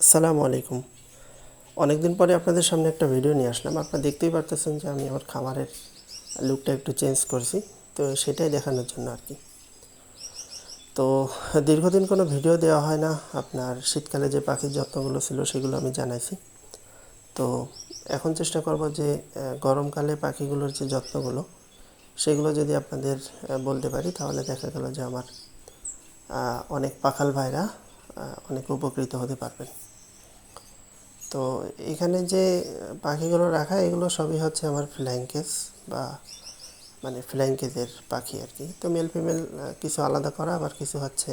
আসসালামু আলাইকুম। অনেক দিন পরে আপনাদের সামনে একটা ভিডিও নিয়ে আসলাম। আপনারা দেখতেই পারতেছেন যে আমি আমার খামারের লুকটা একটু চেঞ্জ করছি, তো সেটাই দেখানোর জন্য আর কি। তো দীর্ঘদিন কোনো ভিডিও দেওয়া হয় না। আপনার শীতকালে যে পাখির যত্নগুলো ছিল সেগুলো আমি জানাইছি। তো এখন চেষ্টা করব যে গরমকালে পাখিগুলোর যে যত্নগুলো সেগুলো যদি আপনাদের বলতে পারি, তাহলে দেখা গেল যে আমার অনেক পাখাল ভাইরা অনেক উপকৃত হতে পারবেন। তো এখানে যে পাখিগুলো রাখা, এগুলো সবই হচ্ছে আমার ফ্লাইং কেস বা মানে ফ্লাইং কেসের পাখি আর কি। তো মেল ফিমেল কিছু আলাদা করা, আবার কিছু হচ্ছে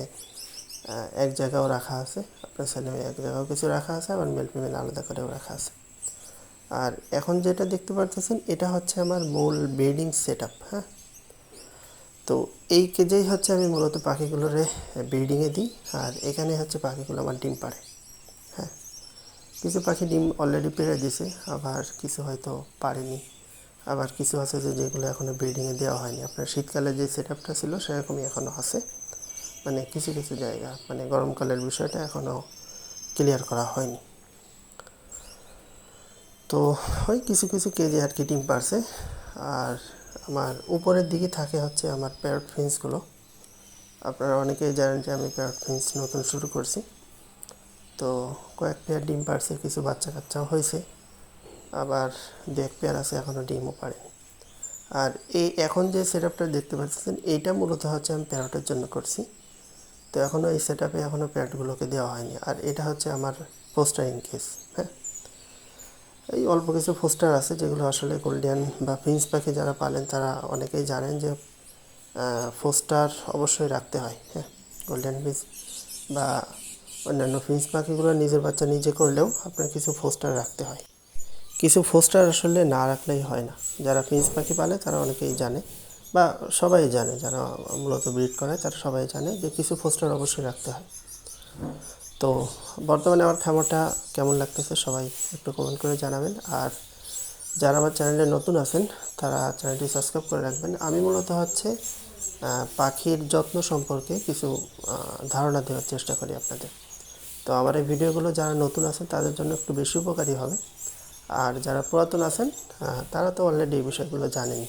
এক জায়গাও রাখা আছে। আপনার ছেলে মেয়ে এক জায়গাও কিছু রাখা আছে, আবার মেল ফিমেল আলাদা করেও রাখা আছে। আর এখন যেটা দেখতে পারতেছেন, এটা হচ্ছে আমার মূল ব্রিডিং সেট আপ। হ্যাঁ, তো এই কেজেই হচ্ছে আমি মূলত পাখিগুলোরে ব্রিডিংয়ে দিই। আর এখানে হচ্ছে পাখিগুলো আমার ডিম পাড়ে। হ্যাঁ, কিছু পাখি ডিম অলরেডি পেড়ে দিছে, আবার কিছু হয়তো পারেনি, আবার কিছু আছে যেগুলো এখনও ব্রিডিংয়ে দেওয়া হয়নি। আপনার শীতকালে যে সেট আপটা ছিল সেরকমই এখনও আছে, মানে কিছু কিছু জায়গা, মানে গরমকালের বিষয়টা এখনও ক্লিয়ার করা হয়নি। তো ওই কিছু কিছু কেজি আর কি ডিম পারছে। আর আমার উপরের দিকে থাকে হচ্ছে আমার প্যারট ফিন্সগুলো। আপনারা অনেকেই জানেন যে আমি প্যারট ফিন্স নতুন শুরু করছি। তো কয়েক পেয়ার ডিম পারছে, কিছু বাচ্চা কাচ্চাও হয়েছে, আবার দু এক পেয়ার আছে এখনও ডিমও পারেনি। আর এই এখন যে সেট আপটা দেখতে পাচ্ছেন, এইটা মূলত হচ্ছে আমি প্যারটের জন্য করছি। তো এখনও এই সেট আপে এখনও প্যারটগুলোকে দেওয়া হয়নি। আর এটা হচ্ছে আমার ফোস্টারিং কেস। হ্যাঁ, এই অল্প কিছু ফোস্টার আছে যেগুলো আসলে গোল্ডেন বা ফিন্স পাখি যারা পালেন তারা অনেকেই জানেন যে ফোস্টার অবশ্যই রাখতে হয়। হ্যাঁ, গোল্ডেন ফিন্স বা অন্যান্য ফিন্স পাখিগুলো নিজের বাচ্চা নিজে করলেও আপনার কিছু ফোস্টার রাখতে হয়। কিছু ফোস্টার আসলে না রাখলেই হয় না। যারা ফিন্স পাখি পালে তারা অনেকেই জানে, বা সবাই জানে, যারা মূলত ব্রিড করায় তারা সবাই জানে যে কিছু ফোস্টার অবশ্যই রাখতে হয়। তো বর্তমানে আমার খামারটা কেমন লাগতেছে সবাই একটু কমেন্ট করে জানাবেন। আর যারা আমার চ্যানেলে নতুন আছেন তারা চ্যানেলটি সাবস্ক্রাইব করে রাখবেন। আমি মূলত হচ্ছে পাখির যত্ন সম্পর্কে কিছু ধারণা দেওয়ার চেষ্টা করি আপনাদের। তো আমার এই ভিডিওগুলো যারা নতুন আছেন তাদের জন্য একটু বেশি উপকারী হবে। আর যারা পুরাতন আছেন তারা তো অলরেডি এই বিষয়গুলো জানেন।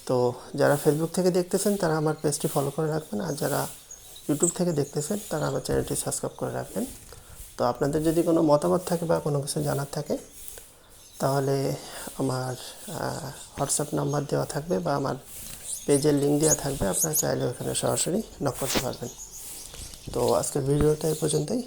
তো যারা ফেসবুক থেকে দেখতেছেন তারা আমার পেজটি ফলো করে রাখবেন, আর যারা ইউটিউব থেকে দেখতেছেন তারা আমার চ্যানেলটি সাবস্ক্রাইব করে রাখবেন। তো আপনাদের যদি কোনো মতামত থাকে বা কোনো কিছু জানার থাকে, তাহলে আমার হোয়াটসঅ্যাপ নাম্বার দেওয়া থাকবে বা আমার পেজের লিঙ্ক দেওয়া থাকবে, আপনারা চাইলে ওখানে সরাসরি নক করতে পারবেন। তো আজকের ভিডিওটা এই পর্যন্তই।